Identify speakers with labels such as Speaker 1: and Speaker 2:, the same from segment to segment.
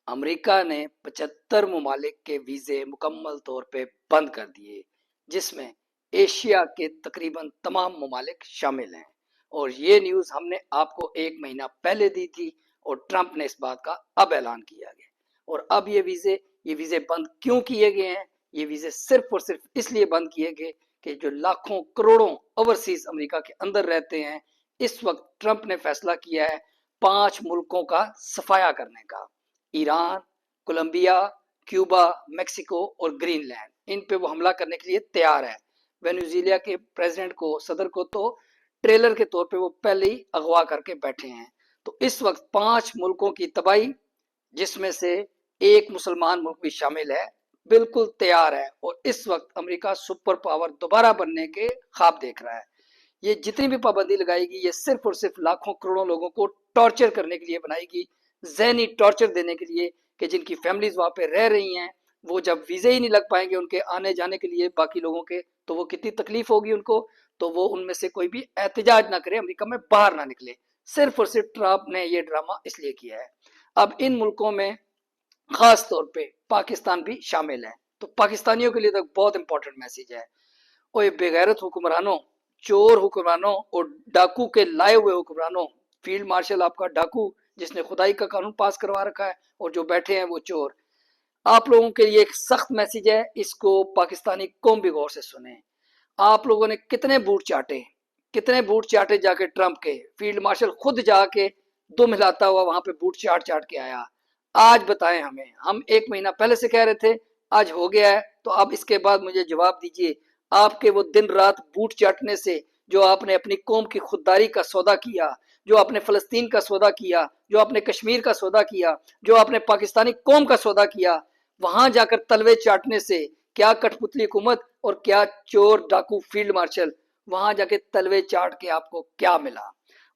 Speaker 1: America ने 75 ममालिक के वीजे मुकम्मल तौर पे बंद कर दिए, जिसमें एशिया के तकरीबन तमाम ममालिक शामिल हैं। और ये न्यूज़ हमने आपको एक महीना पहले दी थी और ट्रंप ने इस बात का अब ऐलान किया गया। और अब ये वीज़े बंद क्यों किए गए हैं? ये वीज़े सिर्फ और सिर्फ इसलिए बंद किए गए कि जो लाखों करोड़ों ओवरसीज अमेरिका के अंदर रहते हैं, इस वक्त ट्रंप ने फैसला किया है 5 मुल्कों का सफाया करने का। ईरान, कोलंबिया, क्यूबा, मेक्सिको और ग्रीनलैंड, इन पे वो हमला करने के लिए तैयार है। वेनेजुएला के प्रेसिडेंट को, सदर को तो ट्रेलर के तौर पे वो पहले ही अगवा करके बैठे हैं। तो इस वक्त 5 मुल्कों की तबाही, जिसमें से एक मुसलमान मुल्क भी शामिल है, बिल्कुल तैयार है। और इस वक्त अमेरिका सुपर पावर दोबारा बनने के ख्वाब देख रहा है। ये जितनी भी पाबंदी लगाएगी, ये सिर्फ और सिर्फ लाखों करोड़ों लोगों को टॉर्चर करने के लिए बनाएगी, जहनी टॉर्चर देने के लिए, कि जिनकी फैमिलीज वहां पे रह रही हैं, वो जब वीजे ही नहीं लग पाएंगे उनके आने जाने के लिए बाकी लोगों के, तो वो कितनी तकलीफ होगी उनको। तो वो उनमें से कोई भी एहतजाज ना करे, अमेरिका में बाहर ना निकले। सिर्फ और सिर्फ ट्रंप ने ये ड्रामा इसलिए किया है। अब इन मुल्कों में खास तौर पे पाकिस्तान भी शामिल है। तो पाकिस्तानियों के लिए तो बहुत इंपॉर्टेंट मैसेज है। और ये बेगैरत हुक्मरानों, चोर हुक्मरानों और डाकू के लाए हुए हुक्मरानों, फील्ड मार्शल आपका डाकू जिसने खुदाई का कानून पास करवा रखा है, और जो बैठे हैं वो चोर, आप लोगों के लिए एक सख्त मैसेज है। इसको पाकिस्तानी कौम भी गौर से सुने। आप लोगों ने कितने बूट चाटे जाके ट्रंप के। फील्ड मार्शल खुद जाके दुम हिलाता हुआ वहां पे बूट चाट चाट के आया। आज बताएं हमें, हम एक महीना पहले से कह रहे थे, आज हो गया है, तो अब इसके बाद मुझे जवाब दीजिए। आपके वो दिन रात बूट चाटने से, जो आपने अपनी कौम की खुददारी का सौदा किया, जो आपने फलस्तीन का सौदा किया, जो आपने कश्मीर का सौदा किया, जो आपने पाकिस्तानी कौम का सौदा किया, वहां जाकर तलवे चाटने से क्या कठपुतली हुकूमत और क्या चोर डाकू फील्ड मार्शल, वहां जाके तलवे चाट के आपको क्या मिला?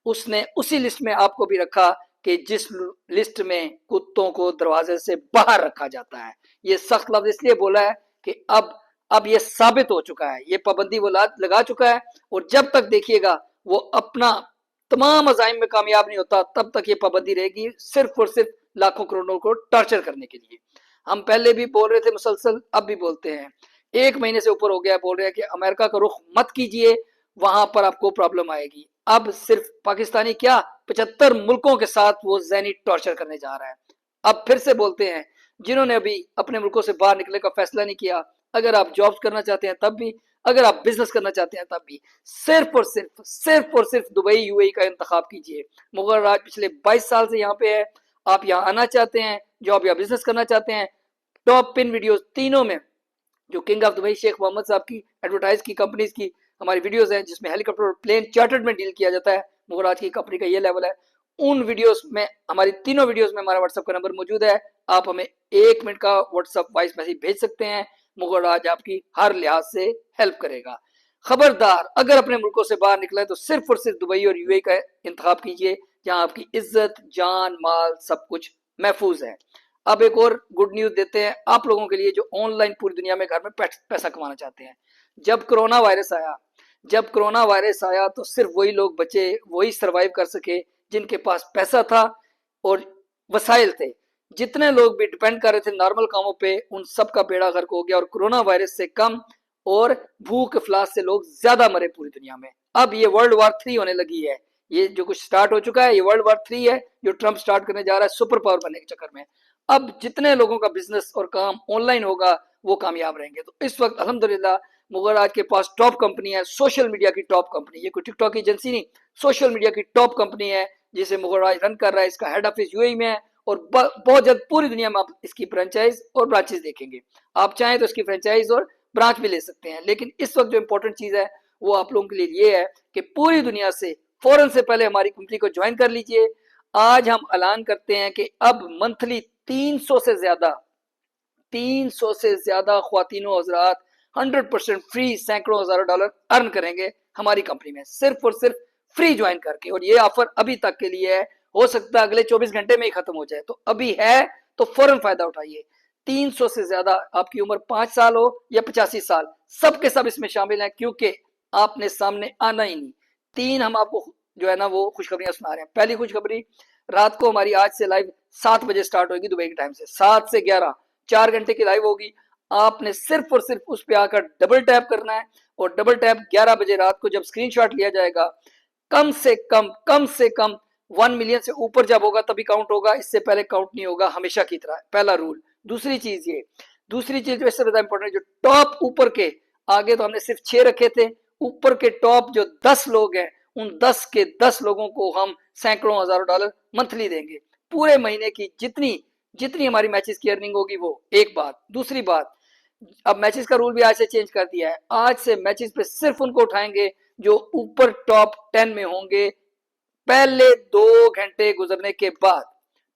Speaker 1: उसने उसी लिस्ट में आपको भी रखा कि जिस लिस्ट में कुत्तों को दरवाजे से बाहर रखा जाता है। ये सख्त लफ्ज इसलिए बोला है कि अब ये साबित हो चुका है, ये पाबंदी वो लगा चुका है। और जब तक देखिएगा वो अपना तमाम अजाइम में कामयाब नहीं होता, तब तक ये पाबंदी रहेगी, सिर्फ और सिर्फ लाखों करोड़ों को टॉर्चर करने के लिए। हम पहले भी बोल रहे थे मुसलसल, अब भी बोलते हैं। एक महीने से ऊपर हो गया बोल रहे हैं कि अमेरिका का रुख मत कीजिए, वहां पर आपको प्रॉब्लम आएगी। अब सिर्फ पाकिस्तानी क्या, 75 मुल्कों के साथ वो जैनी टॉर्चर करने जा रहा है। अब फिर से बोलते हैं, जिन्होंने अभी अपने मुल्कों से बाहर निकलने का फैसला नहीं किया, अगर आप जॉब्स करना चाहते हैं तब भी, अगर आप बिजनेस करना चाहते हैं तब भी, सिर्फ और सिर्फ दुबई यूएई का इंतखाब कीजिए। मुगल राज पिछले 22 साल से यहाँ पे है। आप यहाँ आना चाहते हैं, जॉब या बिजनेस करना चाहते हैं, टॉप पिन वीडियोस तीनों में, जो king of Dubai Sheikh Mohammed साहब की एडवर्टाइज की कंपनीज की हमारी वीडियोस हैं, जिसमें हेलीकॉप्टर और प्लेन चार्टर्ड में डील किया जाता है, मुगराज की कंपनी का ये लेवल है। उन वीडियोस में, हमारी तीनों वीडियोस में हमारा व्हाट्सएप का नंबर मौजूद है। आप हमें 1 मिनट का व्हाट्सएप वॉइस मैसेज भेज सकते हैं। मुगराज आपकी हर लिहाज से हेल्प करेगा। खबरदार, अगर अपने मुल्कों से बाहर निकले तो सिर्फ और सिर्फ दुबई और यूएई का इंतखाब कीजिए, जहां आपकी इज्जत, जान, माल सब कुछ महफूज है। अब एक और गुड न्यूज देते हैं आप लोगों के लिए, जो ऑनलाइन पूरी दुनिया में घर में पैसा कमाना चाहते हैं। जब कोरोना वायरस आया तो सिर्फ वही लोग बचे, वही सरवाइव कर सके जिनके पास पैसा था और वसाइल थे। जितने लोग भी डिपेंड कर रहे थे नॉर्मल कामों पे, उन सब का बेड़ा गर्क हो गया, और कोरोना वायरस से कम और भूख इफलास से लोग ज्यादा मरे पूरी दुनिया में। अब ये वर्ल्ड वॉर 3 होने लगी है। ये जो कुछ स्टार्ट हो चुका है, ये वर्ल्ड वॉर 3 है, जो ट्रंप स्टार्ट करने जा रहा है सुपर पावर बनने के चक्कर में। अब जितने लोगों का बिजनेस और काम ऑनलाइन होगा, वो कामयाब रहेंगे। तो इस वक्त अल्हम्दुलिल्लाह मुगलराज के पास टॉप कंपनी है, सोशल मीडिया की टॉप कंपनी, ये कोई टिकटॉक की एजेंसी नहीं, सोशल मीडिया की टॉप कंपनी है, जिसे मुगलराज रन कर रहा है। इसका हेड ऑफिस यूएई में है, और बहुत जल्द पूरी दुनिया में आप इसकी फ्रेंचाइज और ब्रांचेस देखेंगे। आप चाहें तो इसकी फ्रेंचाइज और ब्रांच भी ले सकते हैं। लेकिन इस वक्त जो इंपॉर्टेंट चीज है वो आप लोगों के लिए ये है कि पूरी दुनिया से फौरन से पहले हमारी कंपनी को ज्वाइन कर लीजिए। आज हम ऐलान करते हैं कि अब मंथली 300 से ज्यादा ख्वातीनो हजरात 100% फ्री सैकड़ों हजारों डॉलर अर्न करेंगे हमारी कंपनी में, सिर्फ और सिर्फ फ्री ज्वाइन करके। और ये ऑफर अभी तक के लिए है, हो सकता है अगले 24 घंटे में ही खत्म हो जाए, तो अभी है, तो फौरन फायदा उठाइए। 300 से ज्यादा, आपकी उम्र 5 साल हो या 85 साल, सबके सब इसमें शामिल हैं, क्योंकि आपने सामने आना ही नहीं। 3 हम आपको जो है ना वो खुशखबरियां सुना रहे हैं। पहली खुशखबरी, रात को हमारी आज से लाइव 7 बजे स्टार्ट होगी दुबई के टाइम से, 7 से 11 4 घंटे की लाइव होगी। आपने सिर्फ और सिर्फ उस पर आकर डबल टैप करना है और डबल टैप 11 बजे रात को जब स्क्रीनशॉट लिया जाएगा, कम से कम 1 मिलियन से ऊपर जब होगा तभी काउंट होगा, इससे पहले काउंट नहीं होगा, हमेशा की तरह, पहला रूल। दूसरी चीज जो इससे ज्यादा इंपॉर्टेंट है, जो टॉप ऊपर के, आगे तो हमने सिर्फ 6 रखे थे, ऊपर के टॉप जो 10 लोग हैं, उन 10 के 10 लोगों को हम सैकड़ों हजारों डॉलर मंथली देंगे, पूरे महीने की जितनी जितनी हमारी मैचेस की अर्निंग होगी वो। एक बात। दूसरी बात, अब मैचेस का रूल भी आज से चेंज कर दिया है, आज से मैचेस पे सिर्फ उनको उठाएंगे जो ऊपर टॉप 10 में होंगे पहले 2 घंटे गुजरने के बाद।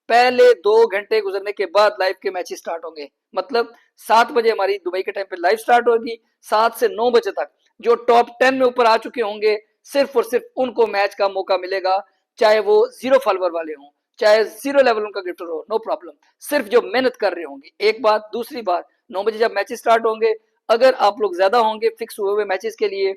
Speaker 1: पहले 2 घंटे गुजरने के बाद लाइव के मैचेस स्टार्ट होंगे। मतलब 7 बजे हमारी दुबई के टाइम पे लाइव स्टार्ट होगी, 7 से 9 बजे तक जो टॉप 10 में ऊपर आ चुके होंगे, सिर्फ और सिर्फ उनको मैच का मौका मिलेगा, चाहे वो 0 फॉलोअर वाले हों, चाहे 0 लेवल उनका गिफ्टर हो, नो प्रॉब्लम, सिर्फ जो मेहनत कर रहे होंगे। एक बात। दूसरी बात, 9 बजे जब मैचेस स्टार्ट होंगे, अगर आप लोग ज्यादा होंगे फिक्स हुए हुए मैचेस के लिए,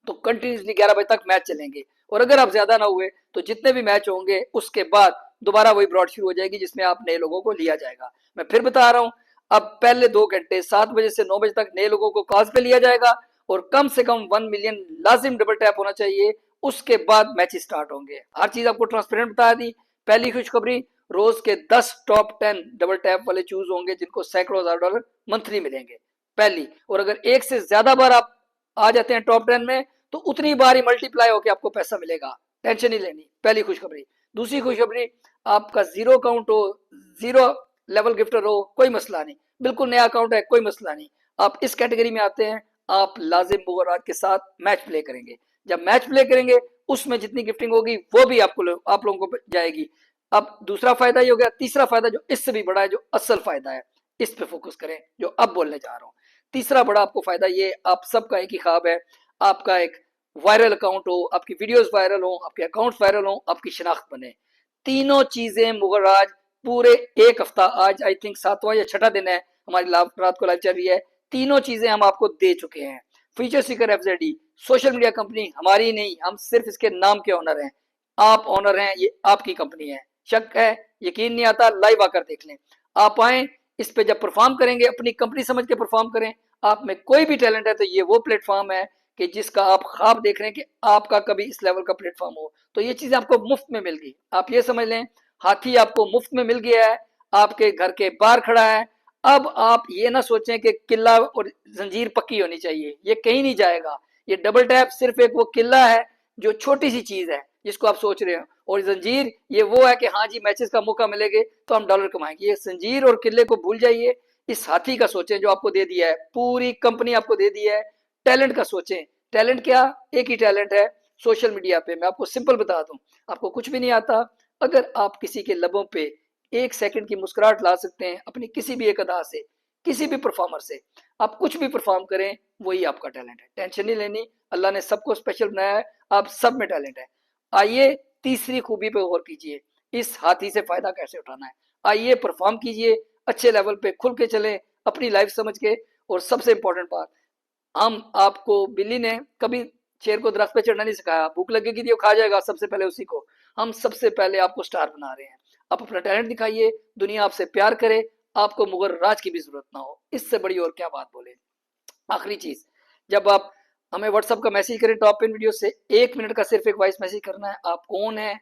Speaker 1: तो कंटिन्यूसली 11 बजे तक मैच चलेंगे, और अगर आप ज्यादा ना हुए तो जितने भी मैच होंगे उसके बाद दोबारा वही ब्रॉड शुरू हो जाएगी जिसमें आप नए लोगों को लिया जाएगा। मैं फिर बता रहा हूं, अब पहले 2 घंटे 7 बजे से 9 बजे तक नए लोगों को कॉल्स पे लिया जाएगा, और कम से कम 1 मिलियन लाजिम डबल टैप होना चाहिए, उसके बाद मैच स्टार्ट होंगे। हर चीज आपको ट्रांसपेरेंट बता दी। पहली खुशखबरी, रोज के 10 टॉप 10 डबल टैप वाले चूज होंगे जिनको सैकड़ों हजार डॉलर मंथली मिलेंगे, पहली। और अगर एक से ज्यादा बार आप आ जाते हैं टॉप 10 में, तो उतनी बार ही मल्टीप्लाई होकर आपको पैसा मिलेगा, टेंशन नहीं लेनी, पहली खुशखबरी। दूसरी खुशखबरी, आपका 0 अकाउंट हो, 0 लेवल गिफ्टर हो, कोई मसला नहीं, बिल्कुल नया अकाउंट है, कोई मसला नहीं, आप इस कैटेगरी में आते हैं, आप लाजिम मुगर्रात के साथ मैच प्ले करेंगे। जब मैच प्ले करेंगे उसमें जितनी गिफ्टिंग होगी वो भी आप लोगों को जाएगी। अब दूसरा फायदा ये हो गया। तीसरा फायदा जो इससे भी बड़ा है, जो असल फायदा है, इस पे फोकस करें जो अब बोलने जा रहा हूं। तीसरा बड़ा आपको फायदा ये, आप सबका एक ही ख्वाब है, आपका एक वायरल अकाउंट हो, आपकी वीडियोस वायरल हो, आपके अकाउंट वायरल हो, आपकी शिनाख्त बने। तीनों चीजें मुगर्राज पूरे एक हफ्ता, आज आई थिंक 7वां या 6ठा दिन है हमारी रात को लाइव चल रही है, तीनों चीजें हम आपको दे चुके हैं। फीचर सीकर एफजेडी सोशल मीडिया कंपनी हमारी नहीं, हम सिर्फ इसके नाम के ऑनर हैं, आप ऑनर हैं, ये आपकी कंपनी है। शक है, यकीन नहीं आता, लाइव आकर देख लें। आप आए, इस पे जब परफॉर्म करेंगे अपनी कंपनी समझ के परफॉर्म करें। आप में कोई भी टैलेंट है तो ये वो प्लेटफॉर्म है कि जिसका आप ख्वाब देख रहे हैं कि आपका कभी इस लेवल का प्लेटफॉर्म हो, तो ये चीजें आपको मुफ्त में मिल गई। आप ये समझ लें, हाथी आपको मुफ्त में मिल गया है, आपके घर के बाहर खड़ा है। अब आप ये ना सोचें कि किला और जंजीर पक्की होनी चाहिए, ये कहीं नहीं जाएगा। ये डबल टैप सिर्फ एक वो किला है जो छोटी सी चीज है जिसको आप सोच रहे हो, और जंजीर ये वो है कि हाँ जी मैचेस का मौका मिलेगा तो हम डॉलर कमाएंगे। ये जंजीर और किले को भूल जाइए, इस हाथी का सोचें जो आपको दे दिया है, पूरी कंपनी आपको दे दी है। टैलेंट का सोचें, टैलेंट क्या, एक ही टैलेंट है सोशल मीडिया पे। मैं आपको सिंपल बता दूं, आपको कुछ भी नहीं आता, अगर आप किसी के लबों पे 1 सेकंड की मुस्कुराहट ला सकते हैं अपनी किसी भी एक अदा से, किसी भी परफॉर्मर से, आप कुछ भी परफॉर्म करें, वही आपका टैलेंट है। टेंशन नहीं लेनी, अल्लाह ने सबको स्पेशल बनाया है, आप सब में टैलेंट है। आइए तीसरी खूबी पे गौर कीजिए, इस हाथी से फायदा कैसे उठाना है। आइए परफॉर्म कीजिए, अच्छे लेवल पे खुल के चलें, अपनी लाइफ समझ के। और सबसे इंपॉर्टेंट बात, हम आपको, बिल्ली ने कभी शेर को दरख्त पे चढ़ना नहीं सिखाया, भूख लगेगी तो खा जाएगा सबसे पहले उसी को। हम सबसे पहले आपको स्टार बना रहे हैं। आप अपना टैलेंट दिखाइए, दुनिया आपसे प्यार करे, आपको मुगर्राज की भी जरूरत ना हो, इससे बड़ी और क्या बात बोले। आखिरी चीज, जब आप हमें व्हाट्सएप का मैसेज करें टॉप पिन वीडियो से, 1 मिनट का सिर्फ एक वॉइस मैसेज करना है, आप कौन है,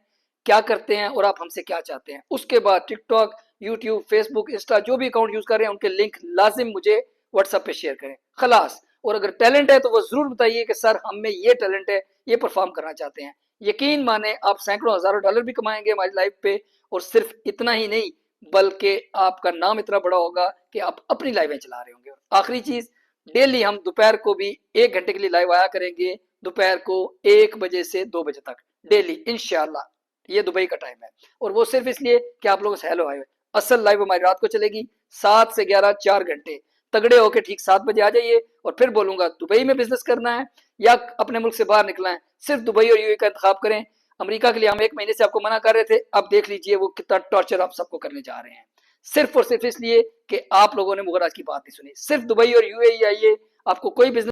Speaker 1: क्या करते हैं और आप हमसे क्या चाहते हैं। उसके बाद टिकटॉक, यूट्यूब, फेसबुक, इंस्टा, जो भी अकाउंट यूज कर रहे हैं उनके लिंक लाजिम मुझे व्हाट्सएप पे शेयर करें, खलास। और अगर टैलेंट है तो वो जरूर बताइए कि सर हम में ये टैलेंट है, ये परफॉर्म करना चाहते हैं। यकीन माने आप सैकड़ों हजारों डॉलर भी कमाएंगे हमारी लाइफ पे, और सिर्फ इतना ही नहीं बल्कि आपका नाम इतना बड़ा होगा कि आप अपनी लाइफें चला रहे होंगे। आखिरी चीज, डेली हम दोपहर को भी 1 घंटे के लिए लाइव आया करेंगे, दोपहर को 1 बजे से 2 बजे तक डेली इंशाल्लाह। ये दुबई का टाइम है, और वो सिर्फ इसलिए कि आप लोगों से हेलो आए। असल लाइव हमारी रात को चलेगी 7 से 11, 4 घंटे। तगड़े होके ठीक 7 बजे आ जाइए, और फिर बोलूंगा दुबई में बिजनेस करना है या अपने मुल्क से बाहर निकलना है, सिर्फ दुबई और यूएई का इंतखाब करें। अमेरिका के लिए हम 1 महीने से आपको मना कर रहे थे, अब देख लीजिए वो कितना टॉर्चर आप सबको करने जा रहे हैं, सिर्फ और सिर्फ इसलिए कि आप लोगों ने मुगर्राज की बात नहीं सुनी। सिर्फ दुबई और यूएई आइए, आपको कोई बिजनेस